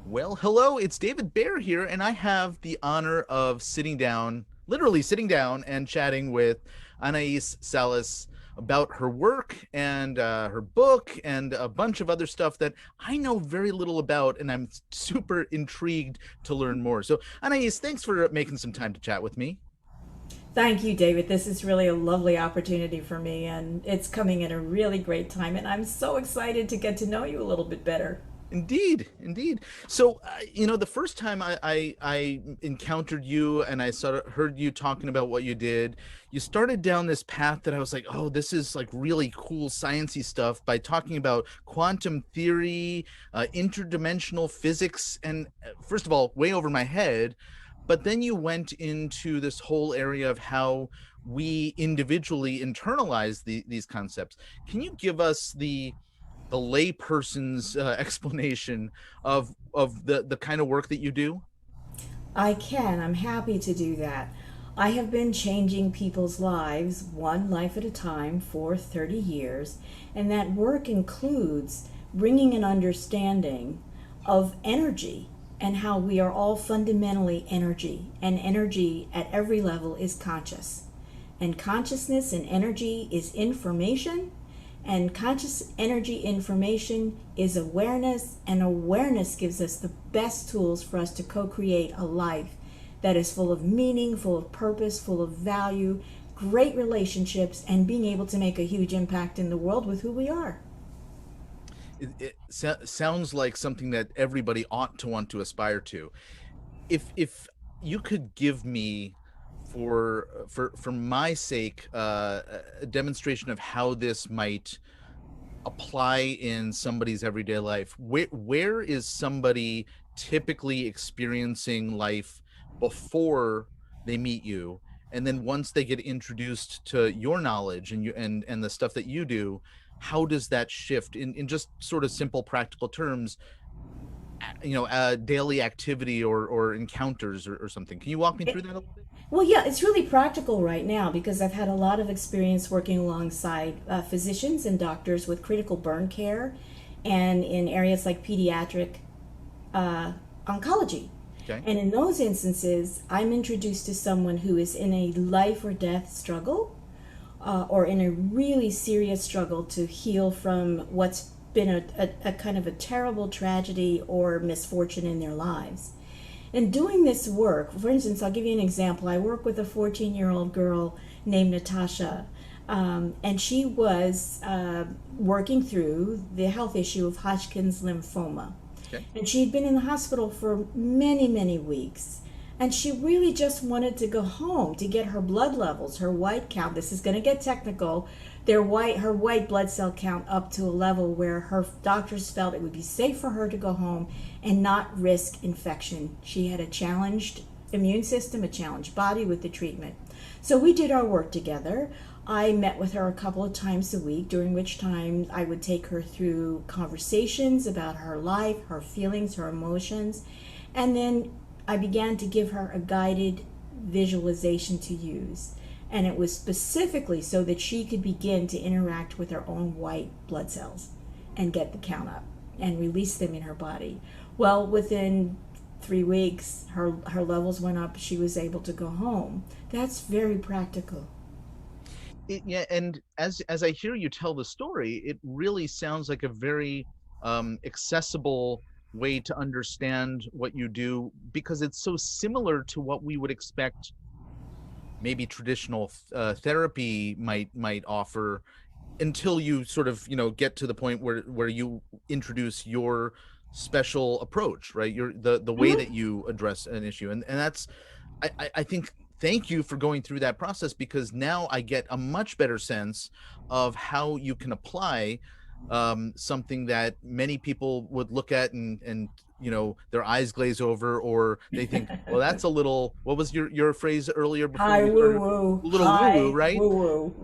Well, hello, it's David Baer here, and I have the honor of literally sitting down and chatting with Anaiis Salles about her work and her book and a bunch of other stuff that I know very little about, and I'm super intrigued to learn more. So, Anais, thanks for making some time to chat with me. Thank you, David. This is really a lovely opportunity for me, and it's coming at a really great time. And I'm so excited to get to know you a little bit better. Indeed, indeed. So, the first time I encountered you and I sort of heard you talking about what you did, you started down this path that I was like, oh, this is like really cool sciencey stuff by talking about quantum theory, interdimensional physics, and first of all, way over my head. But then you went into this whole area of how we individually internalize these concepts. Can you give us the layperson's explanation of the kind of work that you do? I can. I'm happy to do that. I have been changing people's lives one life at a time for 30 years, and that work includes bringing an understanding of energy and how we are all fundamentally energy, and energy at every level is conscious. And consciousness and energy is information, and conscious energy information is awareness, and awareness gives us the best tools for us to co-create a life that is full of meaning, full of purpose, full of value, great relationships, and being able to make a huge impact in the world with who we are. It sounds like something that everybody ought to want to aspire to. If you could give me for my sake a demonstration of how this might apply in somebody's everyday life, where is somebody typically experiencing life before they meet you, and then once they get introduced to your knowledge and and the stuff that you do, how does that shift in just sort of simple practical terms, daily activity or encounters or something? Can you walk me through that a little bit? Well, yeah, it's really practical right now because I've had a lot of experience working alongside physicians and doctors with critical burn care and in areas like pediatric uh, oncology. Okay. And in those instances, I'm introduced to someone who is in a life or death struggle or in a really serious struggle to heal from what's been a kind of a terrible tragedy or misfortune in their lives. In doing this work, for instance, I'll give you an example. I work with a 14-year-old girl named Natasha, and she was working through the health issue of Hodgkin's lymphoma. Okay. And she'd been in the hospital for many, many weeks. And she really just wanted to go home to get her blood levels, her white count. This is going to get technical. Her white blood cell count up to a level where her doctors felt it would be safe for her to go home and not risk infection. She had a challenged immune system, a challenged body with the treatment. So we did our work together. I met with her a couple of times a week, during which time I would take her through conversations about her life, her feelings, her emotions, and then I began to give her a guided visualization to use. And it was specifically so that she could begin to interact with her own white blood cells and get the count up and release them in her body. Well, within 3 weeks, her levels went up. She was able to go home. That's very practical. Yeah, and as I hear you tell the story, it really sounds like a very accessible way to understand what you do, because it's so similar to what we would expect maybe traditional therapy might offer, until you sort of get to the point where you introduce your special approach, right? Your the way Mhm. that you address an issue, and that's I think, thank you for going through that process, because now I get a much better sense of how you can apply something that many people would look at and their eyes glaze over, or they think, well, that's a little, what was your phrase earlier before Hi, we woo started, woo. a little woo woo, Hi, right? woo woo.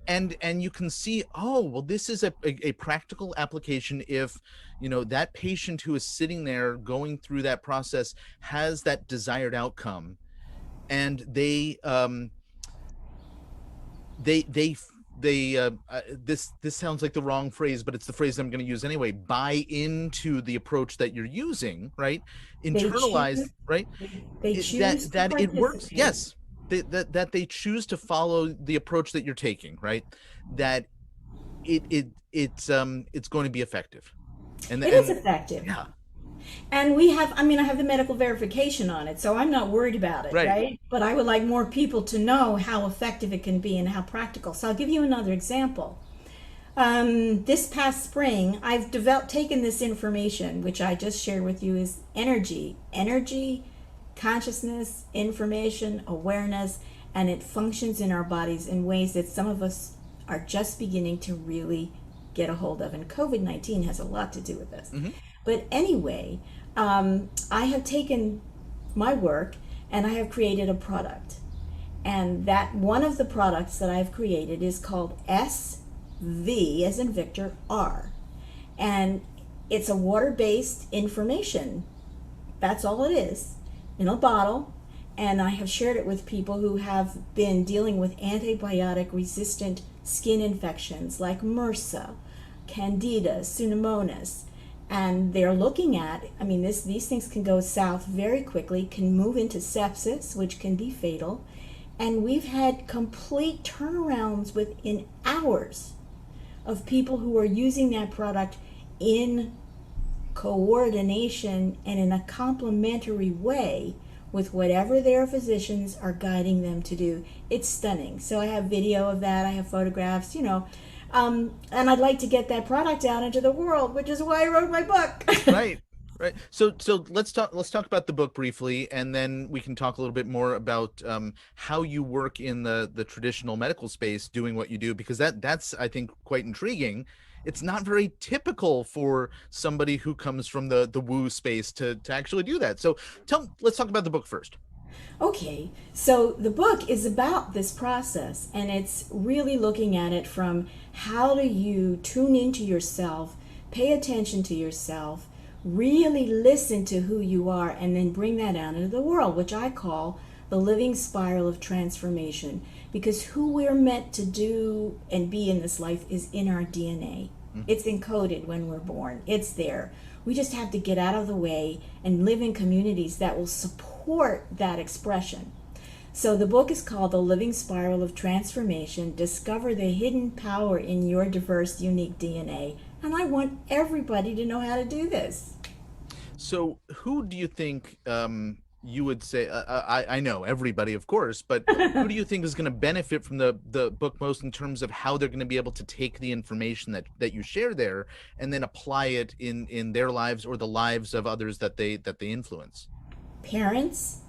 and, Right. and you can see, oh well, this is a practical application. If that patient who is sitting there going through that process has that desired outcome, and they this sounds like the wrong phrase, but it's the phrase I'm going to use anyway. Buy into the approach that you're using, right? They Internalize, choose right? they choose to That it works. participate. Yes, that they choose to follow the approach that you're taking, right? That it's going to be effective, It is and effective. yeah, And we have, I mean, I have the medical verification on it, so I'm not worried about it, right. right? But I would like more people to know how effective it can be and how practical. So I'll give you another example. This past spring, I've taken this information, which I just shared with you, is energy, consciousness, information, awareness, and it functions in our bodies in ways that some of us are just beginning to really get a hold of. And COVID-19 has a lot to do with this. Hmm. But anyway, I have taken my work and I have created a product. And that one of the products that I've created is called SV, as in Victor, R. And it's a water based information. That's all it is, in a bottle. And I have shared it with people who have been dealing with antibiotic resistant skin infections like MRSA, Candida, Pseudomonas. And they're looking at, I mean, these things can go south very quickly, can move into sepsis, which can be fatal. And we've had complete turnarounds within hours of people who are using that product in coordination and in a complementary way with whatever their physicians are guiding them to do. It's stunning. So I have video of that, I have photographs, and I'd like to get that product out into the world, which is why I wrote my book. Right. Right. So let's talk about the book briefly, and then we can talk a little bit more about how you work in the traditional medical space doing what you do, because that's I think quite intriguing. It's not very typical for somebody who comes from the woo space to actually do that. So let's talk about the book first. Okay, so the book is about this process, and it's really looking at it from how do you tune into yourself, pay attention to yourself, really listen to who you are, and then bring that out into the world, which I call the living spiral of transformation. Because who we're meant to do and be in this life is in our DNA. Mhm. It's encoded when we're born, it's there. We just have to get out of the way and live in communities that will support that expression. So the book is called The Living Spiral of Transformation. Discover the hidden power in your diverse, unique DNA. And I want everybody to know how to do this. So who do you think you would say? I know everybody, of course, but who do you think is going to benefit from the book most in terms of how they're going to be able to take the information that you share there and then apply it in their lives or the lives of others that they influence? Parents,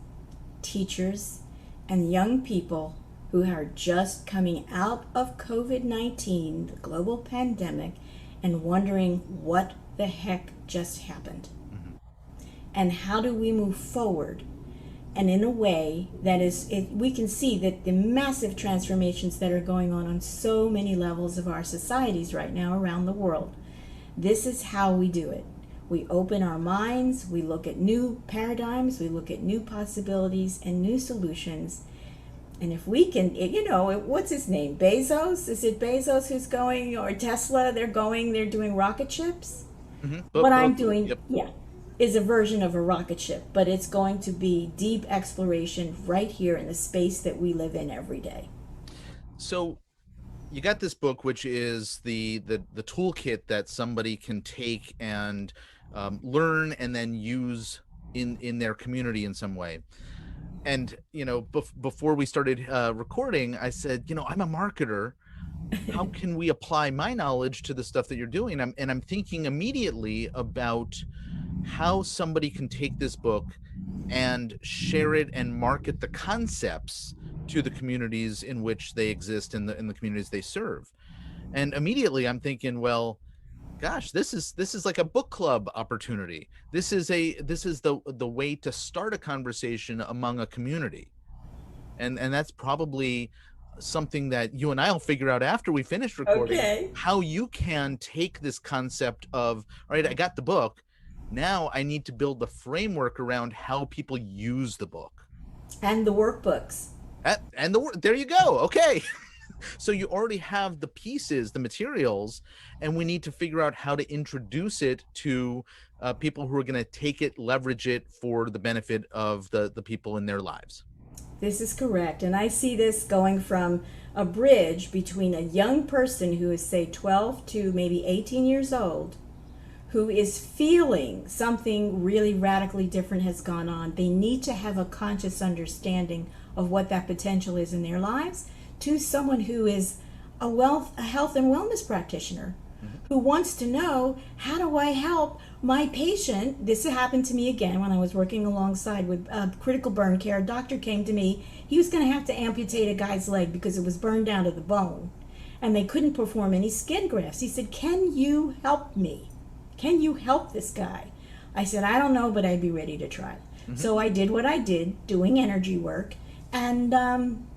teachers, and young people who are just coming out of COVID 19, the global pandemic, and wondering what the heck just happened. Hmm. And how do we move forward? And in a way that we can see that the massive transformations that are going on so many levels of our societies right now around the world. This is how we do it. We open our minds, we look at new paradigms, we look at new possibilities and new solutions. And if we can, what's his name? Bezos? Is it Bezos who's going, or Tesla? They're doing rocket ships. Hmm. What I'm Both, doing, yep. yeah, is a version of a rocket ship, but it's going to be deep exploration right here in the space that we live in every day. So you got this book, which is the toolkit that somebody can take and learn and then use in their community in some way. And before we started recording, I said, I'm a marketer. How can we apply my knowledge to the stuff that you're doing? And I'm thinking immediately about how somebody can take this book and share it and market the concepts to the communities in which they exist, in the communities they serve. And immediately I'm thinking, well, gosh, this is like a book club opportunity. This is the way to start a conversation among a community. And that's probably something that you and I'll figure out after we finish recording, Okay. how you can take this concept of, all right, I got the book. Now I need to build the framework around how people use the book. And the workbooks. And there you go. Okay. So you already have the pieces, the materials, and we need to figure out how to introduce it to people who are going to take it, leverage it for the benefit of the people in their lives. This is correct. And I see this going from a bridge between a young person who is, say, 12 to maybe 18 years old, who is feeling something really radically different has gone on. They need to have a conscious understanding of what that potential is in their lives, to someone who is a health and wellness practitioner who wants to know, how do I help my patient? This happened to me again when I was working alongside with critical burn care. A doctor came to me. He was going to have to amputate a guy's leg because it was burned down to the bone, and they couldn't perform any skin grafts. He said, can you help me? Can you help this guy? I said, I don't know, but I'd be ready to try. So I did what I did, doing energy work, and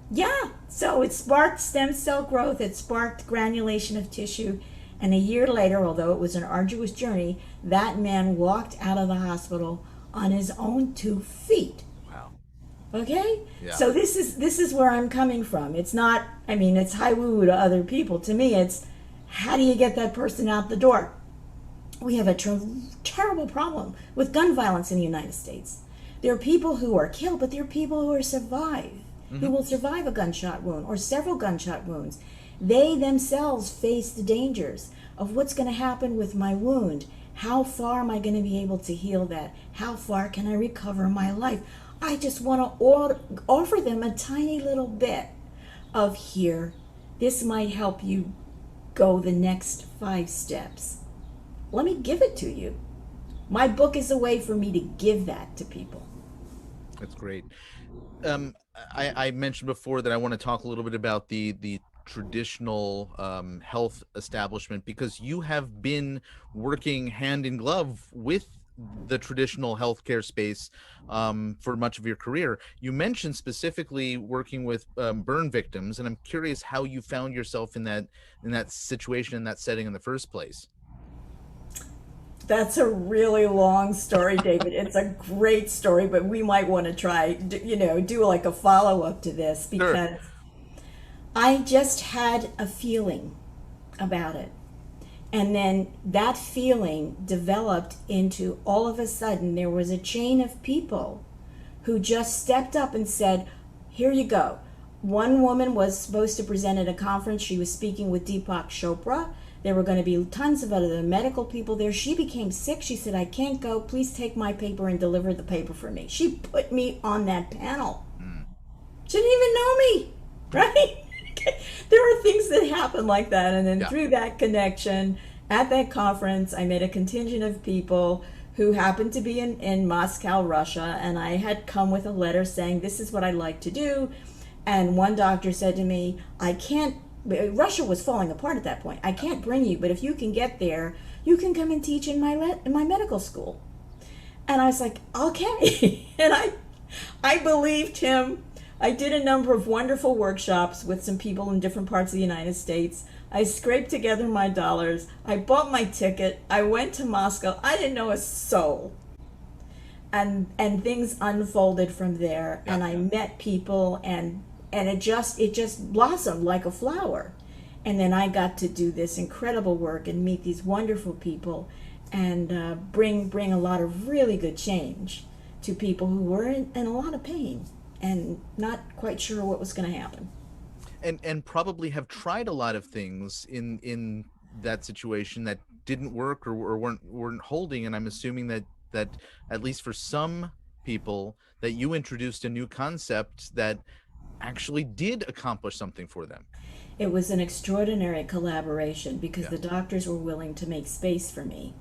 yeah, so it sparked stem cell growth, it sparked granulation of tissue, and a year later, although it was an arduous journey, that man walked out of the hospital on his own 2 feet. Wow. Okay? Yeah. So this is where I'm coming from. It's not, I mean, it's high woo to other people. To me, it's how do you get that person out the door? We have a terrible problem with gun violence in the United States. There are people who are killed, but there are people who are survived, who will survive a gunshot wound or several gunshot wounds. They themselves face the dangers of what's going to happen with my wound. How far am I going to be able to heal that? How far can I recover my life? I just want to offer them a tiny little bit of here. This might help you go the next 5 steps. Let me give it to you. My book is a way for me to give that to people. That's great. I mentioned before that I want to talk a little bit about the traditional health establishment, because you have been working hand in glove with the traditional healthcare space for much of your career. You mentioned specifically working with burn victims, and I'm curious how you found yourself in that situation, in that setting in the first place. That's a really long story, David. It's a great story, but we might want to try, do like a follow up to this, Sure. because I just had a feeling about it. And then that feeling developed into, all of a sudden, there was a chain of people who just stepped up and said, here you go. One woman was supposed to present at a conference. She was speaking with Deepak Chopra. There were going to be tons of other medical people there. She became sick. She said, I can't go. Please take my paper and deliver the paper for me. She put me on that panel. She didn't even know me, right? There were things that happened like that. And then through that connection, at that conference, I met a contingent of people who happened to be in Moscow, Russia. And I had come with a letter saying, this is what I'd like to do. And one doctor said to me, I can't, Russia was falling apart at that point. I can't bring you, but if you can get there, you can come and teach in my medical school. And I was like, okay. And I believed him. I did a number of wonderful workshops with some people in different parts of the United States. I scraped together my dollars. I bought my ticket. I went to Moscow. I didn't know a soul. And things unfolded from there. And I met people, and it just blossomed like a flower. And then I got to do this incredible work and meet these wonderful people, and bring a lot of really good change to people who were in a lot of pain and not quite sure what was going to happen. And probably have tried a lot of things in that situation that didn't work, or weren't holding. And I'm assuming that at least for some people, that you introduced a new concept that actually did accomplish something for them. It was an extraordinary collaboration because the doctors were willing to make space for me.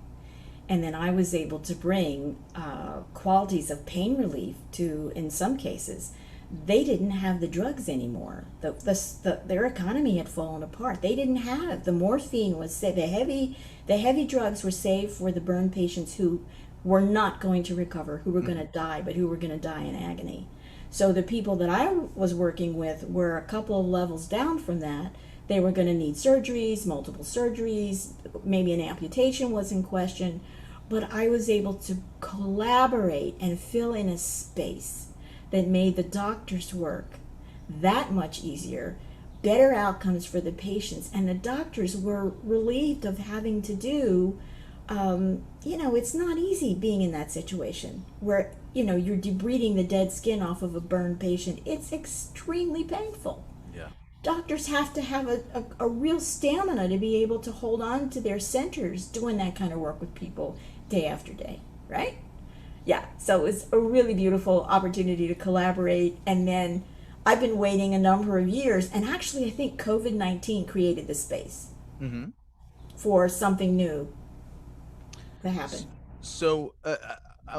And then I was able to bring qualities of pain relief to, in some cases, they didn't have the drugs anymore. Their economy had fallen apart. They didn't have, the morphine was saved. The heavy drugs were saved for the burn patients who were not going to recover, who were going to die, but who were going to die in agony. So the people that I was working with were a couple of levels down from that. They were going to need surgeries, multiple surgeries, maybe an amputation was in question, but I was able to collaborate and fill in a space that made the doctor's work that much easier, better outcomes for the patients. And the doctors were relieved of having to do, it's not easy being in that situation where, you're debriding the dead skin off of a burned patient. It's extremely painful. Yeah. Doctors have to have a real stamina to be able to hold on to their centers doing that kind of work with people day after day, right? Yeah, so it was a really beautiful opportunity to collaborate. And then I've been waiting a number of years, and actually, I think COVID-19 created the space Mm-hmm. for something new to happen. So,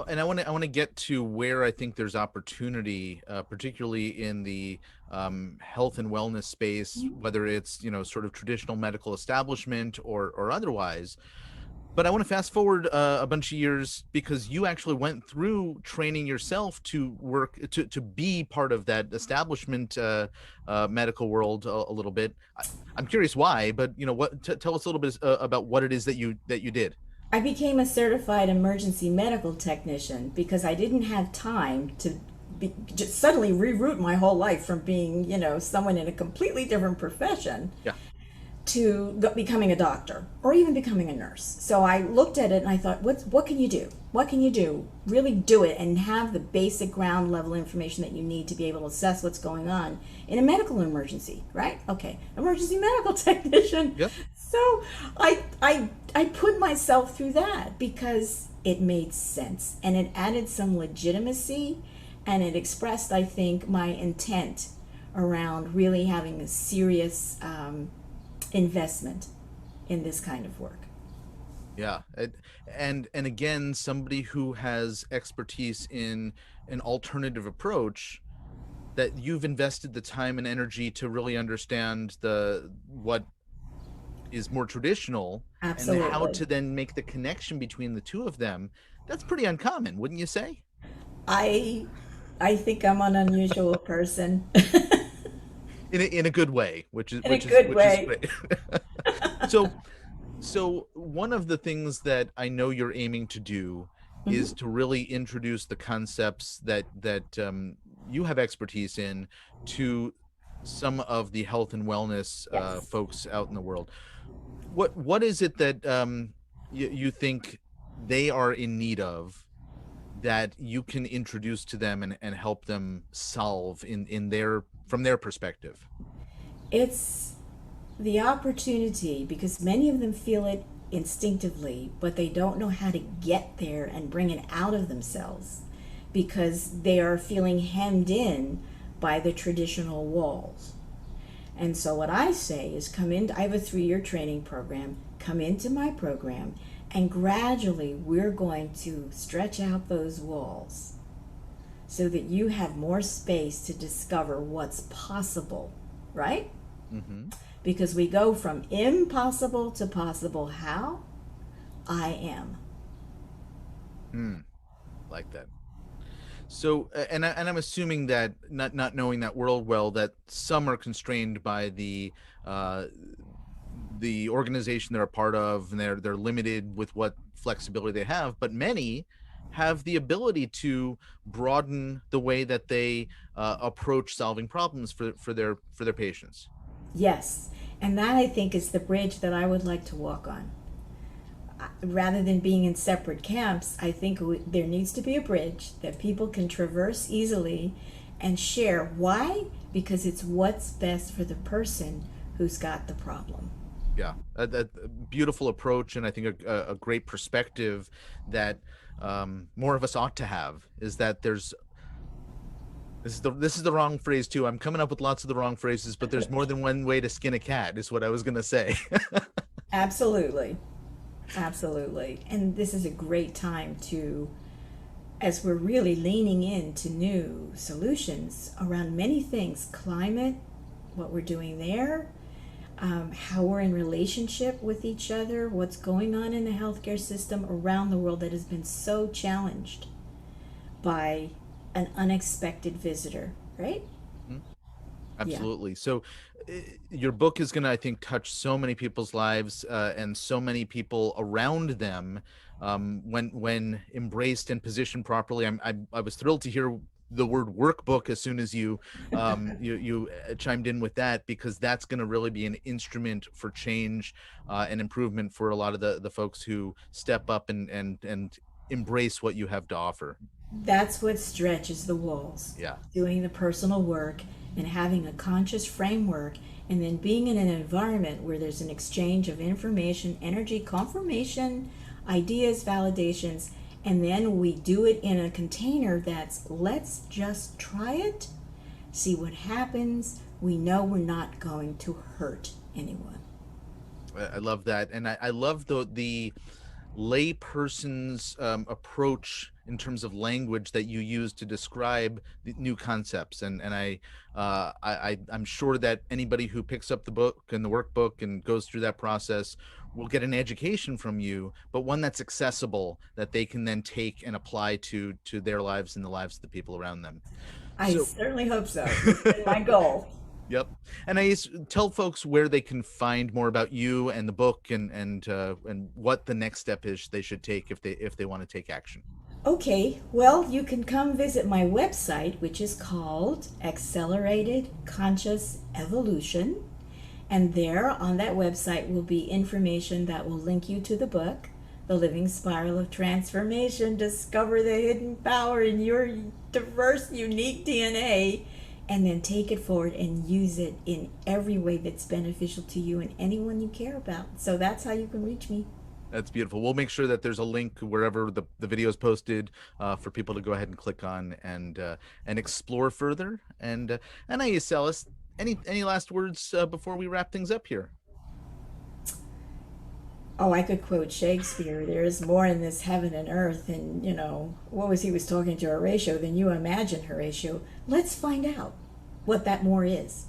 and I want to get to where I think there's opportunity, particularly in the health and wellness space, whether it's sort of traditional medical establishment or otherwise. But I want to fast forward a bunch of years because you actually went through training yourself to work to be part of that establishment medical world a little bit. I'm curious why, but tell us a little bit about what it is that you did. I became a certified emergency medical technician because I didn't have time to just suddenly reroute my whole life from being, someone in a completely different profession Yeah. to becoming a doctor or even becoming a nurse. So I looked at it and I thought, what can you do? What can you do? Really do it and have the basic ground level information that you need to be able to assess what's going on in a medical emergency, right? Okay, emergency medical technician. Yep. So I put myself through that because it made sense and it added some legitimacy and it expressed, I think, my intent around really having a serious investment in this kind of work. Yeah. And again, somebody who has expertise in an alternative approach that you've invested the time and energy to really understand the what is more traditional and how Absolutely. to then make the connection between the two of them. That's pretty uncommon, wouldn't you say? I I think I'm an unusual person In a good way, which is in a which is good which is way. great. So one of the things that I know you're aiming to do is Mhm. to really introduce the concepts that you have expertise in to some of the health and wellness Yes. folks out in the world. What is it that you think they are in need of that you can introduce to them and help them solve in their from their perspective? It's the opportunity because many of them feel it instinctively, but they don't know how to get there and bring it out of themselves because they are feeling hemmed in by the traditional walls. And so, what I say is come in, I have a 3 year training program, come into my program, and gradually we're going to stretch out those walls so that you have more space to discover what's possible, right? Mm-hmm. Because we go from impossible to possible. How? I am. Hmm. Like that. So, and I'm assuming that not knowing that world well, that some are constrained by uh, the organization they're a part of, and they're limited with what flexibility they have. But many have the ability to broaden the way that they approach solving problems for their patients. Yes. And that I think is the bridge that I would like to walk on. Rather than being in separate camps, I think there needs to be a bridge that people can traverse easily and share. Why? Because it's what's best for the person who's got the problem. Yeah, a beautiful approach, and I think a great perspective that more of us ought to have is that there's this is the wrong phrase too. I'm coming up with lots of the wrong phrases, but there's more than one way to skin a cat, is what I was gonna say. Absolutely. Absolutely. And this is a great time to, as we're really leaning into new solutions around many things climate, what we're doing there, how we're in relationship with each other, what's going on in the healthcare system around the world that has been so challenged by an unexpected visitor, right? Yeah. Absolutely. So, your book is going to, I think, touch so many people's lives and so many people around them when embraced and positioned properly. I was thrilled to hear the word workbook as soon as you chimed in with that, because that's going to really be an instrument for change and improvement for a lot of the folks who step up and embrace what you have to offer. That's what stretches the walls. Yeah. Doing the personal work and having a conscious framework, and then being in an environment where there's an exchange of information, energy, confirmation, ideas, validations, and then we do it in a container that's let's just try it, see what happens. We know we're not going to hurt anyone. I love that, and I love the layperson's approach in terms of language that you use to describe the new concepts. And I'm sure that anybody who picks up the book and the workbook and goes through that process will get an education from you, but one that's accessible, that they can then take and apply to their lives and the lives of the people around them. I So certainly hope so. It's been my goal. yep. And I tell folks where they can find more about you and the book, and what the next step is they should take if they want to take action. Okay, well, you can come visit my website, which is called Accelerated Conscious Evolution. And there on that website will be information that will link you to the book, The Living Spiral of Transformation. Discover the hidden power in your diverse, unique DNA, and then take it forward and use it in every way that's beneficial to you and anyone you care about. So that's how you can reach me. That's beautiful. We'll make sure that there's a link wherever the video is posted for people to go ahead and click on and explore further. And Anaiis Salles, any last words before we wrap things up here? Oh, I could quote Shakespeare. There is more in this heaven and earth, and what was he was talking to Horatio than you imagine, Horatio. Let's find out what that more is.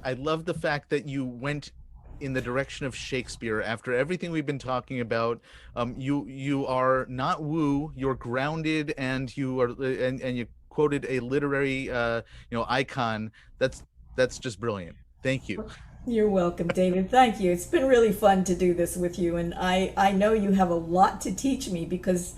I love the fact that you went in the direction of Shakespeare after everything we've been talking about. You are not woo, you're grounded, and you quoted a literary icon. That's just brilliant. Thank you. You're welcome, David. Thank you. It's been really fun to do this with you, and I know you have a lot to teach me because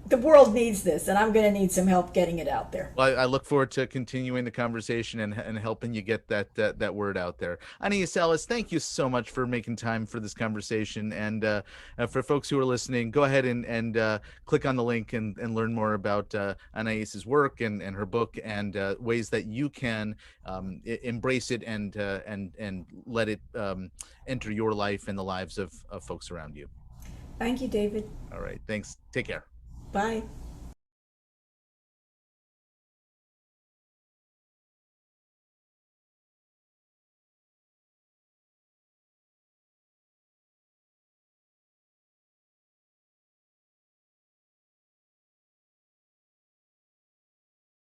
the world needs this, and I'm going to need some help getting it out there. Well, I look forward to continuing the conversation and helping you get that word out there. Anaiis Salles, thank you so much for making time for this conversation. And for folks who are listening, go ahead and click on the link and learn more about Anais's work and her book, and ways that you can embrace it and let it enter your life and the lives of folks around you. Thank you, David. All right. Thanks. Take care. Bye.